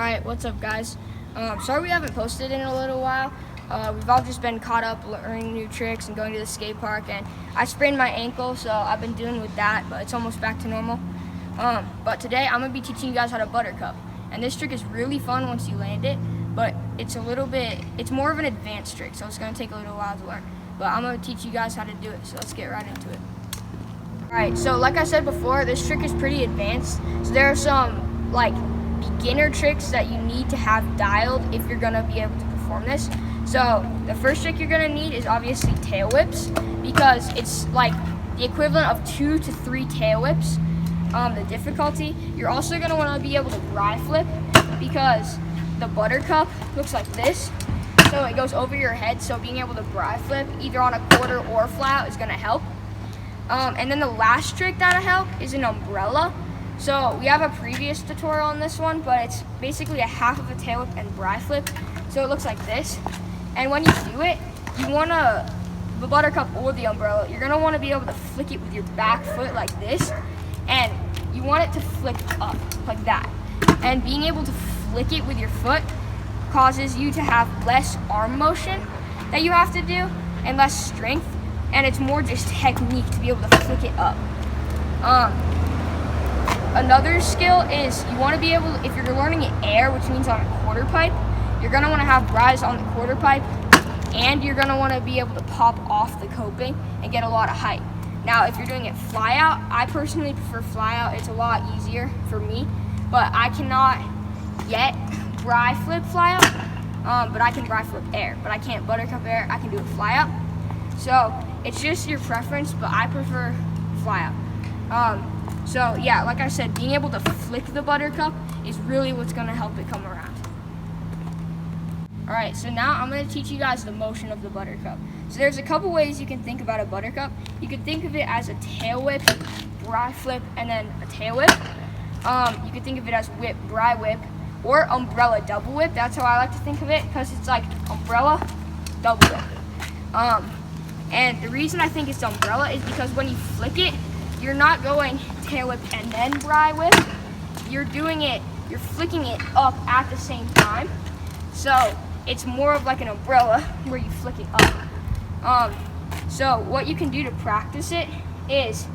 Alright, what's up guys? Sorry we haven't posted in a little while. We've all just been caught up learning new tricks and going to the skate park, and I sprained my ankle, so I've been dealing with that, but it's almost back to normal. But today I'm going to be teaching you guys how to buttercup. And this trick is really fun once you land it, but it's more of an advanced trick, so it's going to take a little while to learn. But I'm going to teach you guys how to do it, so let's get right into it. Alright, so like I said before, this trick is pretty advanced. So there are some beginner tricks that you need to have dialed if you're going to be able to perform this. So the first trick you're going to need is obviously tail whips, because it's like the equivalent of 2 to 3 tail whips. The difficulty, you're also going to want to be able to dry flip, because the buttercup looks like this, so it goes over your head, so being able to dry flip either on a quarter or flat is going to help. And then the last trick that'll help is an umbrella. So we have a previous tutorial on this one, but it's basically a half of a tail whip and dry flip, so it looks like this. And when you do it, you want to, the buttercup or the umbrella, you're going to want to be able to flick it with your back foot like this, and you want it to flick up like that. And being able to flick it with your foot causes you to have less arm motion that you have to do and less strength, and it's more just technique to be able to flick it up. Another skill is you want to be able to, if you're learning in air, which means on a quarter pipe, you're going to want to have rise on the quarter pipe, and you're going to want to be able to pop off the coping and get a lot of height. Now, if you're doing it fly out, I personally prefer fly out. It's a lot easier for me, but I cannot yet dry flip fly out, but I can dry flip air, but I can't buttercup air. I can do it fly out. So it's just your preference, but I prefer fly out. So yeah, like I said, being able to flick the buttercup is really what's going to help it come around. Alright, so now I'm going to teach you guys the motion of the buttercup. So there's a couple ways you can think about a buttercup. You can think of it as a tail whip, dry flip, and then a tail whip. You can think of it as whip, dry whip, or umbrella double whip. That's how I like to think of it, because it's like umbrella, double whip. And the reason I think it's umbrella is because when you flick it, you're not going tail whip and then dry whip. You're flicking it up at the same time. So it's more of like an umbrella where you flick it up. So what you can do to practice it is,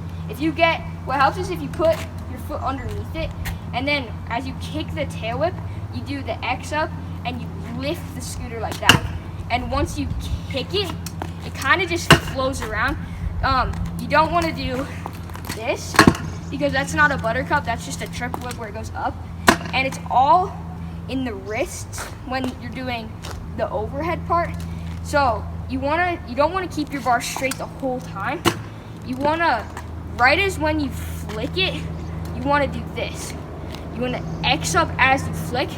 what helps is if you put your foot underneath it, and then as you kick the tail whip, you do the X up and you lift the scooter like that. And once you kick it, it kind of just flows around. You don't want to do this, because that's not a buttercup, that's just a triple whip where it goes up, and it's all in the wrists when you're doing the overhead part. So you don't want to keep your bar straight the whole time. You want to, right as when you flick it, you want to do this. You want to X up as you flick,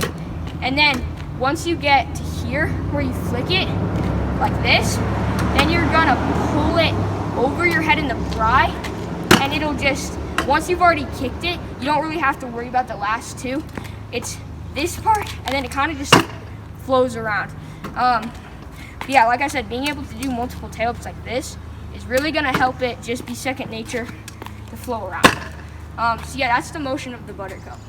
and then once you get to here where you flick it like this, then you're gonna pull it over your head in the dry, and it'll just, once you've already kicked it, you don't really have to worry about the last two. It's this part, and then it kind of just flows around. Yeah, like I said, being able to do multiple tail whips like this is really gonna help it just be second nature to flow around. So yeah, that's the motion of the buttercup.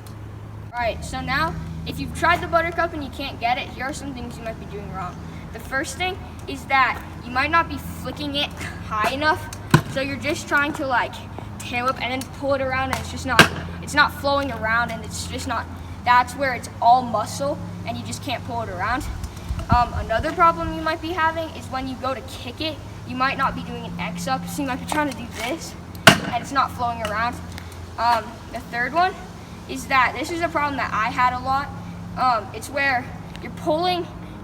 Alright, so now, if you've tried the buttercup and you can't get it, here are some things you might be doing wrong. The first thing is that you might not be flicking it high enough, so you're just trying to tail whip and then pull it around, and it's not flowing around, and it's just not, that's where it's all muscle and you just can't pull it around. Another problem you might be having is when you go to kick it, you might not be doing an X up, so you might be trying to do this and it's not flowing around. The third one is that this is a problem that I had a lot. It's where you're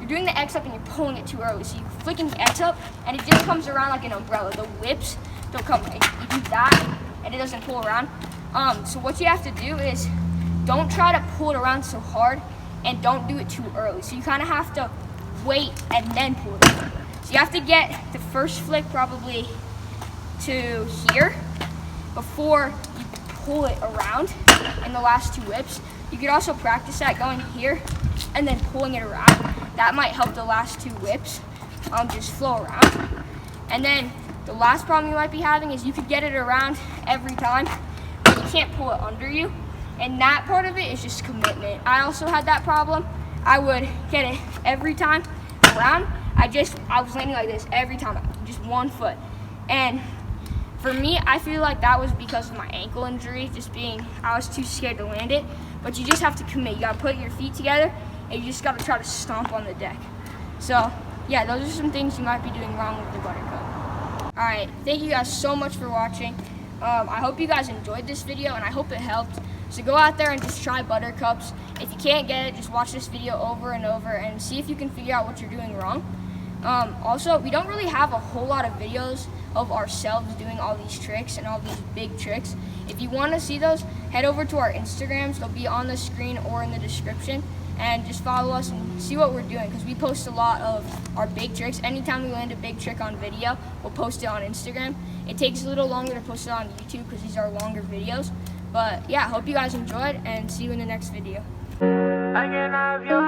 doing the X up and you're pulling it too early. So you're flicking the X up and it just comes around like an umbrella. The whips don't come, you do that and it doesn't pull around. So what you have to do is, don't try to pull it around so hard, and don't do it too early. So you kind of have to wait and then pull it around. So you have to get the first flick probably to here before you pull it around in the last two whips. You could also practice that going here and then pulling it around. That might help the last two whips just flow around. And then the last problem you might be having is you could get it around every time, but you can't pull it under you. And that part of it is just commitment. I also had that problem. I would get it every time around. I was landing like this every time, just one foot. And for me, I feel like that was because of my ankle injury, I was too scared to land it. But you just have to commit. You gotta put your feet together, and you just gotta try to stomp on the deck. So yeah, those are some things you might be doing wrong with the buttercup. All right, thank you guys so much for watching. I hope you guys enjoyed this video, and I hope it helped. So go out there and just try buttercups. If you can't get it, just watch this video over and over and see if you can figure out what you're doing wrong. Also, we don't really have a whole lot of videos of ourselves doing all these tricks and all these big tricks. If you want to see those, head over to our Instagrams. They'll be on the screen or in the description. And just follow us and see what we're doing, because we post a lot of our big tricks. Anytime we land a big trick on video, we'll post it on Instagram. It takes a little longer to post it on YouTube because these are longer videos. But yeah, hope you guys enjoyed, and see you in the next video. I can have your